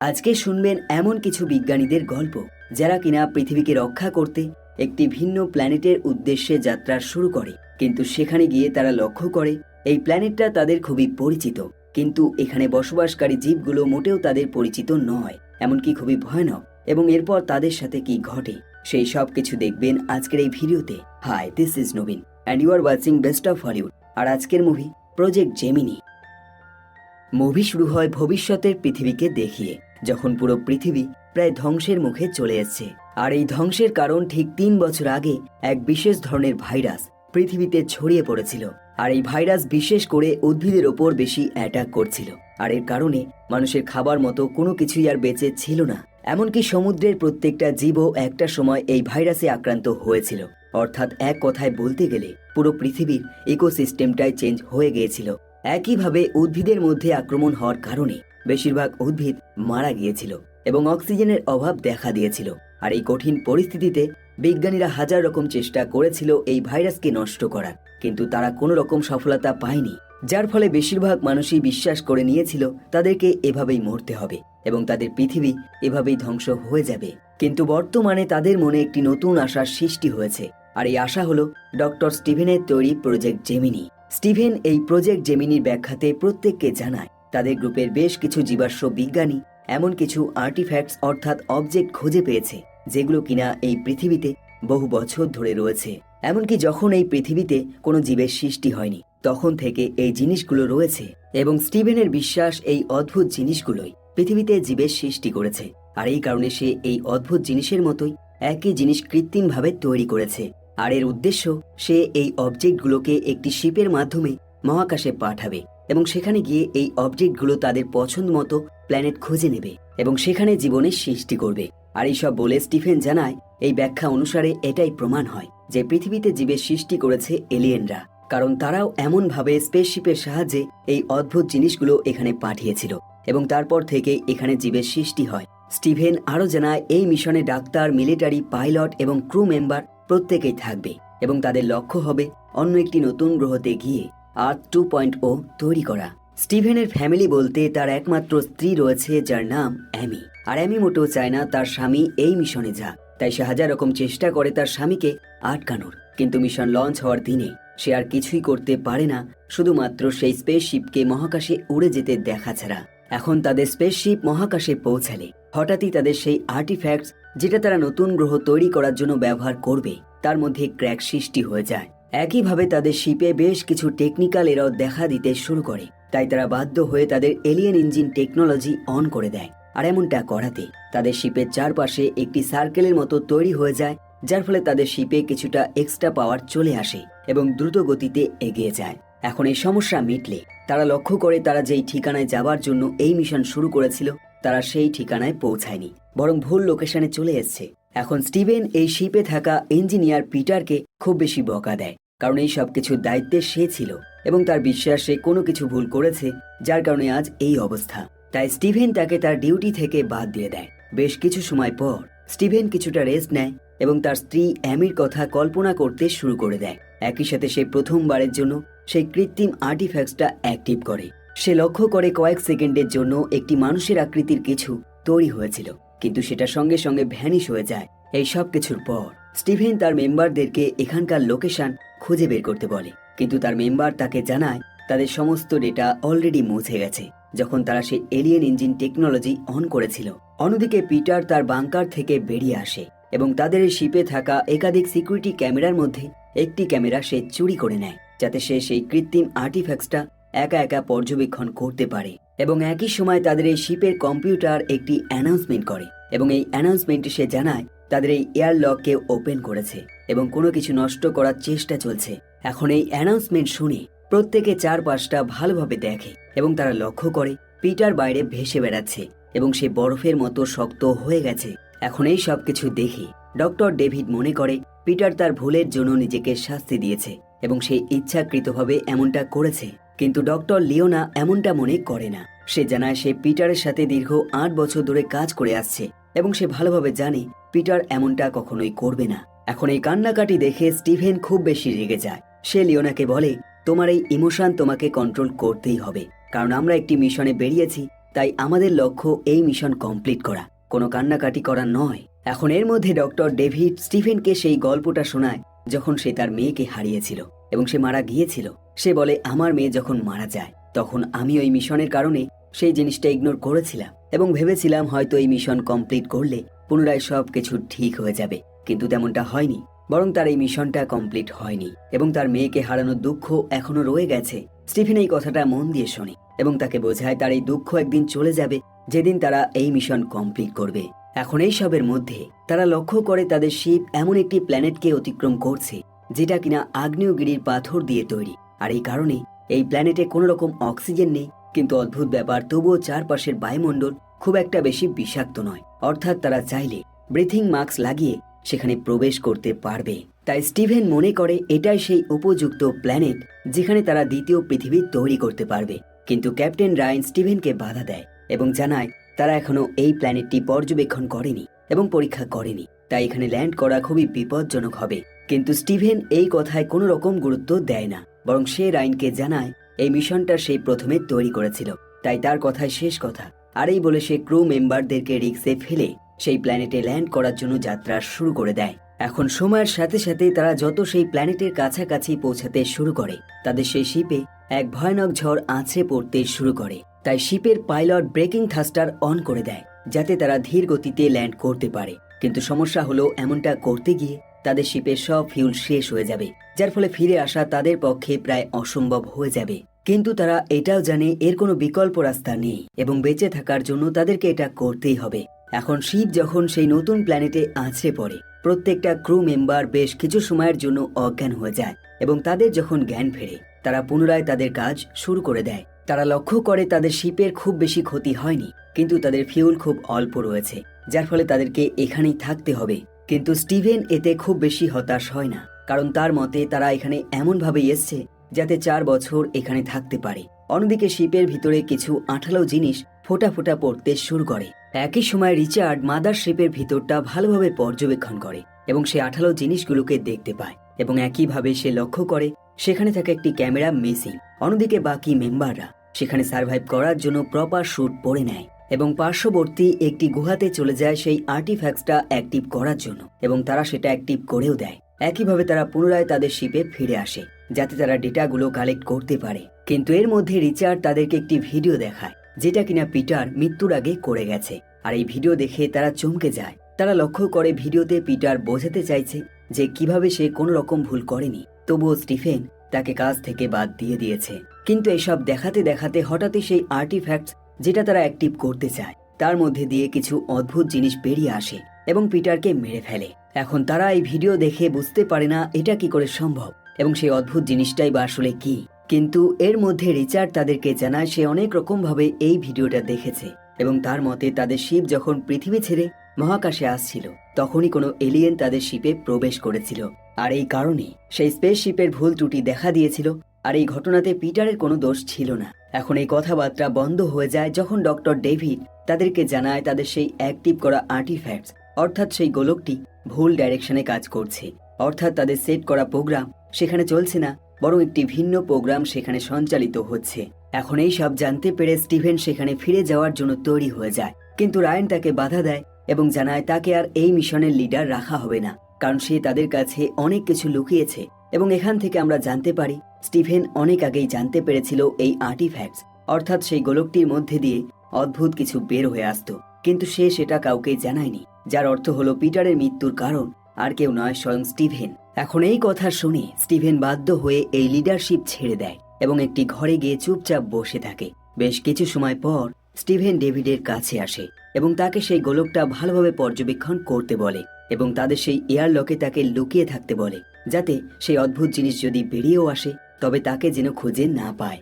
আজকে শুনবেন এমন কিছু বিজ্ঞানীদের গল্প যারা কিনা পৃথিবীকে রক্ষা করতে একটি ভিন্ন প্ল্যানেটের উদ্দেশ্যে যাত্রা শুরু করে, কিন্তু সেখানে গিয়ে তারা লক্ষ্য করে এই প্ল্যানেটটা তাদের খুবই পরিচিত, কিন্তু এখানে বসবাসকারী জীবগুলো মোটেও তাদের পরিচিত নয়, এমনকি খুবই ভয়ানক। এবং এরপর তাদের সাথে কি ঘটে সেই সব কিছু দেখবেন আজকের এই ভিডিওতে। হাই, দিস ইজ নবীন and you are watching best of Hollywood. আর আজকের মুভি প্রজেক্ট জেমিনি। মুভি শুরু হয় ভবিষ্যতের পৃথিবীকে দেখিয়ে, যখন পুরো পৃথিবী প্রায় ধ্বংসের মুখে চলে এসেছে। আর এই ধ্বংসের কারণ ঠিক 3 বছর আগে এক বিশেষ ধরনের ভাইরাস পৃথিবীতে ছড়িয়ে পড়েছিল। আর এই ভাইরাস বিশেষ করে উদ্ভিদের ওপর বেশি অ্যাটাক করছিল, আর এর কারণে মানুষের খাবার মতো কোনো কিছুই আর বেঁচে ছিল না। এমনকি সমুদ্রের প্রত্যেকটা জীবও একটা সময় এই ভাইরাসে আক্রান্ত হয়েছিল। অর্থাৎ এক কথায় বলতে গেলে পুরো পৃথিবীর ইকোসিস্টেমটাই চেঞ্জ হয়ে গিয়েছিল। একইভাবে উদ্ভিদের মধ্যে আক্রমণ হওয়ার কারণে বেশিরভাগ উদ্ভিদ মারা গিয়েছিল এবং অক্সিজেনের অভাব দেখা দিয়েছিল। আর এই কঠিন পরিস্থিতিতে বিজ্ঞানীরা হাজার রকম চেষ্টা করেছিল এই ভাইরাসকে নষ্ট করার, কিন্তু তারা কোনো রকম সফলতা পায়নি, যার ফলে বেশিরভাগ মানুষই বিশ্বাস করে নিয়েছিল তাদেরকে এভাবেই মরতে হবে এবং তাদের পৃথিবী এভাবেই ধ্বংস হয়ে যাবে। কিন্তু বর্তমানে তাদের মনে একটি নতুন আশার সৃষ্টি হয়েছে, আর এই আশা হলো ডক্টর স্টিভেনের তৈরি প্রজেক্ট জেমিনি। স্টিভেন এই প্রজেক্ট জেমিনির ব্যাখ্যাতে প্রত্যেককে জানায় তাদের গ্রুপের বেশ কিছু জীবাশ্ম বিজ্ঞানী এমন কিছু আর্টিফ্যাক্টস অর্থাৎ অবজেক্ট খুঁজে পেয়েছে যেগুলো কিনা এই পৃথিবীতে বহু বছর ধরে রয়েছে। এমনকি যখন এই পৃথিবীতে কোনো জীবের সৃষ্টি হয়নি তখন থেকে এই জিনিসগুলো রয়েছে, এবং স্টিভেনের বিশ্বাস এই অদ্ভুত জিনিসগুলোই পৃথিবীতে জীবের সৃষ্টি করেছে। আর এই কারণে সে এই অদ্ভুত জিনিসের মতোই একই জিনিস কৃত্রিমভাবে তৈরি করেছে। আর এর উদ্দেশ্য, সে এই অবজেক্টগুলোকে একটি শিপের মাধ্যমে মহাকাশে পাঠাবে এবং সেখানে গিয়ে এই অবজেক্টগুলো তাদের পছন্দ মতো প্ল্যানেট খুঁজে নেবে এবং সেখানে জীবনের সৃষ্টি করবে। আর এইসব বলে স্টিফেন জানায় এই ব্যাখ্যা অনুসারে এটাই প্রমাণ হয় যে পৃথিবীতে জীবের সৃষ্টি করেছে এলিয়েনরা, কারণ তারাও এমনভাবে স্পেসশিপের সাহায্যে এই অদ্ভুত জিনিসগুলো এখানে পাঠিয়েছিল এবং তারপর থেকে এখানে জীবের সৃষ্টি হয়। স্টিভেন আরও জানায় এই মিশনে ডাক্তার, মিলিটারি, পাইলট এবং ক্রু মেম্বার প্রত্যেকেই থাকবে এবং তাদের লক্ষ্য হবে অন্য একটি নতুন গ্রহতে গিয়ে আর্থ 2.0 তৈরি করা। স্টিভেনের ফ্যামিলি বলতে তার একমাত্র স্ত্রী রয়েছে যার নাম অ্যামি, আর অ্যামি মোটেও চায় না তার স্বামী এই মিশনে যাক, তাই সে হাজার রকম চেষ্টা করে তার স্বামীকে আটকানোর। কিন্তু মিশন লঞ্চ হওয়ার দিনে সে আর কিছুই করতে পারে না, শুধুমাত্র সেই স্পেসশিপকে মহাকাশে উড়ে যেতে দেখা ছাড়া। এখন তাদের স্পেসশিপ মহাকাশে পৌঁছালে হঠাৎই তাদের সেই আর্টিফ্যাক্টস যেটা তারা নতুন গ্রহ তৈরি করার জন্য ব্যবহার করবে তার মধ্যে ক্র্যাক সৃষ্টি হয়ে যায়। একইভাবে তাদের শিপে বেশ কিছু টেকনিক্যাল এরর দেখা দিতে শুরু করে, তাই তারা বাধ্য হয়ে তাদের এলিয়েন ইঞ্জিন টেকনোলজি অন করে দেয়। আর এমনটা করাতে তাদের শিপের চারপাশে একটি সার্কেলের মতো তৈরি হয়ে যায়, যার ফলে তাদের শিপে কিছুটা এক্সট্রা পাওয়ার চলে আসে এবং দ্রুত গতিতে এগিয়ে যায়। এখন এই সমস্যা মিটলে তারা লক্ষ্য করে তারা যেই ঠিকানায় যাবার জন্য এই মিশন শুরু করেছিল তারা সেই ঠিকানায় পৌঁছায়নি, বরং ভুল লোকেশনে চলে এসছে। এখন স্টিভেন এই শিপে থাকা ইঞ্জিনিয়ার পিটারকে খুব বেশি বকা দেয়, কারণ এই সব কিছুর দায়িত্বে সে ছিল এবং তার বিশ্বাসে কোনো কিছু ভুল করেছে, যার কারণে আজ এই অবস্থা। তাই স্টিভেন তাকে তার ডিউটি থেকে বাদ দিয়ে দেয়। বেশ কিছু সময় পর স্টিভেন কিছুটা রেস্ট নেয় এবং তার স্ত্রী অ্যামির কথা কল্পনা করতে শুরু করে দেয়। একই সাথে সে প্রথমবারের জন্য সেই কৃত্রিম আর্টিফ্যাক্টসটা অ্যাক্টিভ করে। সে লক্ষ্য করে কয়েক সেকেন্ডের জন্য একটি মানুষের আকৃতির কিছু তৈরি হয়েছিল, কিন্তু সেটা সঙ্গে সঙ্গে ভ্যানিশ হয়ে যায়। এই সব কিছুর পর স্টিভেন তার মেম্বারদেরকে এখানকার লোকেশন খুঁজে বের করতে বলে, কিন্তু তার মেম্বার তাকে জানায় তাদের সমস্ত ডেটা অলরেডি মুছে গেছে যখন তারা সেই এলিয়েন ইঞ্জিন টেকনোলজি অন করেছিল। অন্যদিকে পিটার তার বাংকার থেকে বেরিয়ে আসে এবং তাদের এই শিপে থাকা একাধিক সিকিউরিটি ক্যামেরার মধ্যে একটি ক্যামেরা সে চুরি করে নেয়, যাতে সে সেই কৃত্রিম আর্টিফ্যাক্টসটা একা একা পর্যবেক্ষণ করতে পারে। এবং একই সময় তাদের এই শিপের কম্পিউটার একটি অ্যানাউন্সমেন্ট করে এবং এই অ্যানাউন্সমেন্টে সে জানায় তাদের এই এয়ারলককে ওপেন করেছে এবং কোনো কিছু নষ্ট করার চেষ্টা চলছে। এখন এই অ্যানাউন্সমেন্ট শুনে প্রত্যেকে চারপাশটা ভালোভাবে দেখে এবং তারা লক্ষ্য করে পিটার বাইরে ভেসে বেড়াচ্ছে এবং সে বরফের মতো শক্ত হয়ে গেছে। এখন এই সব কিছু দেখে ডক্টর ডেভিড মনে করে পিটার তার ভুলের জন্য নিজেকে শাস্তি দিয়েছে এবং সে ইচ্ছাকৃতভাবে এমনটা করেছে, কিন্তু ডক্টর লিওনা এমনটা মনে করে না। সে জানায় সে পিটারের সাথে দীর্ঘ 8 বছর ধরে কাজ করে আসছে এবং সে ভালোভাবে জানে পিটার এমনটা কখনোই করবে না। এখন এই কান্নাকাটি দেখে স্টিভেন খুব বেশি রেগে যায়। সে লিওনাকে বলে, তোমার এই ইমোশন তোমাকে কন্ট্রোল করতেই হবে, কারণ আমরা একটি মিশনে বেরিয়েছি তাই আমাদের লক্ষ্য এই মিশন কমপ্লিট করা, কোনো কান্নাকাটি করা নয়। এখন এর মধ্যে ডক্টর ডেভিড স্টিফেনকে সেই গল্পটা শোনায় যখন সে তার মেয়েকে হারিয়েছিল এবং সে মারা গিয়েছিল। সে বলে, আমার মেয়ে যখন মারা যায় তখন আমি ওই মিশনের কারণে সেই জিনিসটা ইগনোর করেছিলাম এবং ভেবেছিলাম হয়তো এই মিশন কমপ্লিট করলে পুনরায় সব কিছু ঠিক হয়ে যাবে, কিন্তু তেমনটা হয়নি। বরং তার এই মিশনটা কমপ্লিট হয়নি এবং তার মেয়েকে হারানোর দুঃখ এখনো রয়ে গেছে। স্টিফেন এই কথাটা মন দিয়ে শোনে এবং তাকে বোঝায় তার এই দুঃখ একদিন চলে যাবে, যেদিন তারা এই মিশন কমপ্লিট করবে। এখন এই সবের মধ্যে তারা লক্ষ্য করে তাদের শিপ এমন একটি প্ল্যানেটকে অতিক্রম করছে যেটা কিনা আগ্নেয়গিরির পাথর দিয়ে তৈরি, আর এই কারণে এই প্ল্যানেটে কোনো রকম অক্সিজেন নেই। কিন্তু অদ্ভুত ব্যাপার, তবুও চারপাশের বায়ুমণ্ডল খুব একটা বেশি বিষাক্ত নয়, অর্থাৎ তারা চাইলে ব্রিথিং মাস্ক লাগিয়ে সেখানে প্রবেশ করতে পারবে। তাই স্টিভেন মনে করে এটাই সেই উপযুক্ত প্ল্যানেট যেখানে তারা দ্বিতীয় পৃথিবী তৈরি করতে পারবে। কিন্তু ক্যাপ্টেন রায়ান স্টিভেনকে বাধা দেয় এবং জানায় তারা এখনো এই প্ল্যানেটটি পর্যবেক্ষণ করেনি এবং পরীক্ষা করেনি, তাই এখানে ল্যান্ড করা খুবই বিপজ্জনক হবে। কিন্তু স্টিভেন এই কথায় কোনো রকম গুরুত্ব দেয় না, বরং সে রায়ানকে জানায় এই মিশনটা সেই প্রথমে তৈরি করেছিল, তাই তার কথাই শেষ কথা। আর এই বলে সে ক্রু মেম্বারদেরকে রিস্কে ফেলে সেই প্ল্যানেটে ল্যান্ড করার জন্য যাত্রা শুরু করে দেয়। এখন সময়ের সাথে সাথে তারা যত সেই প্ল্যানেটের কাছাকাছি পৌঁছাতে শুরু করে, তাদের সেই শিপে এক ভয়ানক ঝড় আছড়ে পড়তে শুরু করে। তাই শিপের পাইলট ব্রেকিং থাস্টার অন করে দেয় যাতে তারা ধীর গতিতে ল্যান্ড করতে পারে। কিন্তু সমস্যা হলো এমনটা করতে গিয়ে তাদের শিপের সব ফিউল শেষ হয়ে যাবে, যার ফলে ফিরে আসা তাদের পক্ষে প্রায় অসম্ভব হয়ে যাবে। কিন্তু তারা এটাও জানে এর কোনো বিকল্প রাস্তা নেই এবং বেঁচে থাকার জন্য তাদেরকে এটা করতেই হবে। এখন শিপ যখন সেই নতুন প্ল্যানেটে আছড়ে পড়ে, প্রত্যেকটা ক্রু মেম্বার বেশ কিছু সময়ের জন্য অজ্ঞান হয়ে যায় এবং তাদের যখন জ্ঞান ফেরে তারা পুনরায় তাদের কাজ শুরু করে দেয়। তারা লক্ষ্য করে তাদের শিপের খুব বেশি ক্ষতি হয়নি, কিন্তু তাদের ফিউল খুব অল্প রয়েছে, যার ফলে তাদেরকে এখানেই থাকতে হবে। কিন্তু স্টিভেন এতে খুব বেশি হতাশ হয় না, কারণ তার মতে তারা এখানে এমনভাবেই এসছে যাতে 4 বছর এখানে থাকতে পারে। অন্যদিকে শিপের ভিতরে কিছু আঠালো জিনিস ফোটা ফোটা পড়তে শুরু করে। একই সময় রিচার্ড মাদার শিপের ভিতরটা ভালোভাবে পর্যবেক্ষণ করে এবং সে আঠালো জিনিসগুলোকে দেখতে পায় এবং একইভাবে সে লক্ষ্য করে সেখানে থাকা একটি ক্যামেরা মিসিং। অন্যদিকে বাকি মেম্বাররা সেখানে সার্ভাইভ করার জন্য প্রপার স্যুট পরে নেয় এবং পার্শ্ববর্তী একটি গুহাতে চলে যায় সেই আর্টিফ্যাক্টসটা অ্যাক্টিভ করার জন্য এবং তারা সেটা অ্যাক্টিভ করেও দেয়। একইভাবে তারা পুনরায় তাদের শিপে ফিরে আসে যাতে তারা ডেটাগুলো কালেক্ট করতে পারে। কিন্তু এর মধ্যে রিচার্ড তাদেরকে একটি ভিডিও দেখায় যেটা কিনা পিটার মৃত্যুর আগে করে গেছে, আর এই ভিডিও দেখে তারা চমকে যায়। তারা লক্ষ্য করে ভিডিওতে পিটার বোঝাতে চাইছে যে কিভাবে সে কোনো রকম ভুল করেনি, তবুও স্টিফেন তাকে কাজ থেকে বাদ দিয়ে দিয়েছে। কিন্তু এসব দেখাতে দেখাতে হঠাৎই সেই আর্টিফ্যাক্টস যেটা তারা অ্যাক্টিভ করতে চায় তার মধ্যে দিয়ে কিছু অদ্ভুত জিনিস বেরিয়ে আসে এবং পিটারকে মেরে ফেলে। এখন তারা এই ভিডিও দেখে বুঝতে পারে না এটা কি করে সম্ভব এবং সেই অদ্ভুত জিনিসটাই বা আসলে কি। কিন্তু এর মধ্যে রিচার্ড তাদেরকে জানায় সে অনেক রকম ভাবে এই ভিডিওটা দেখেছে এবং তার মতে তাদের শিপ যখন পৃথিবী ছেড়ে মহাকাশে আসছিল তখনই কোনো এলিয়েন তাদের শিপে প্রবেশ করেছিল, আর এই কারণে সেই স্পেস শিপের ভুল ত্রুটি দেখা দিয়েছিল। আর এই ঘটনাতে পিটারের কোনো দোষ ছিল না। এখন এই কথাবার্তা বন্ধ হয়ে যায় যখন ডক্টর ডেভিড তাদেরকে জানায় তাদের সেই অ্যাক্টিভ করা আর্টিফ্যাক্টস অর্থাৎ সেই গোলকটি ভুল ডাইরেকশনে কাজ করছে, অর্থাৎ তাদের সেট করা প্রোগ্রাম সেখানে চলছে না, বরং একটি ভিন্ন প্রোগ্রাম সেখানে সঞ্চালিত হচ্ছে। এখন এই সব জানতে পেরে স্টিভেন সেখানে ফিরে যাওয়ার জন্য তৈরি হয়ে যায়, কিন্তু রায়ান তাকে বাধা দেয় এবং জানায় তাকে আর এই মিশনের লিডার রাখা হবে না, কারণ সে তাদের কাছে অনেক কিছু লুকিয়েছে। এবং এখান থেকে আমরা জানতে পারি স্টিফেন অনেক আগেই জানতে পেরেছিল এই আর্টিফ্যাক্টস অর্থাৎ সেই গোলকটির মধ্যে দিয়ে অদ্ভুত কিছু বের হয়ে আসতো, কিন্তু সে সেটা কাউকে জানায়নি, যার অর্থ হলো পিটারের মৃত্যুর কারণ আর কেউ নয়, স্বয়ং স্টিভেন। এখন এই কথা শুনে স্টিভেন বাধ্য হয়ে এই লিডারশিপ ছেড়ে দেয় এবং একটি ঘরে গিয়ে চুপচাপ বসে থাকে। বেশ কিছু সময় পর স্টিভেন ডেভিডের কাছে আসে এবং তাকে সেই গোলকটা ভালোভাবে পর্যবেক্ষণ করতে বলে এবং তাদের সেই এয়ারলকে তাকে লুকিয়ে থাকতে বলে, যাতে সেই অদ্ভুত জিনিস যদি বেরিয়েও আসে তবে তাকে যেন খুঁজে না পায়।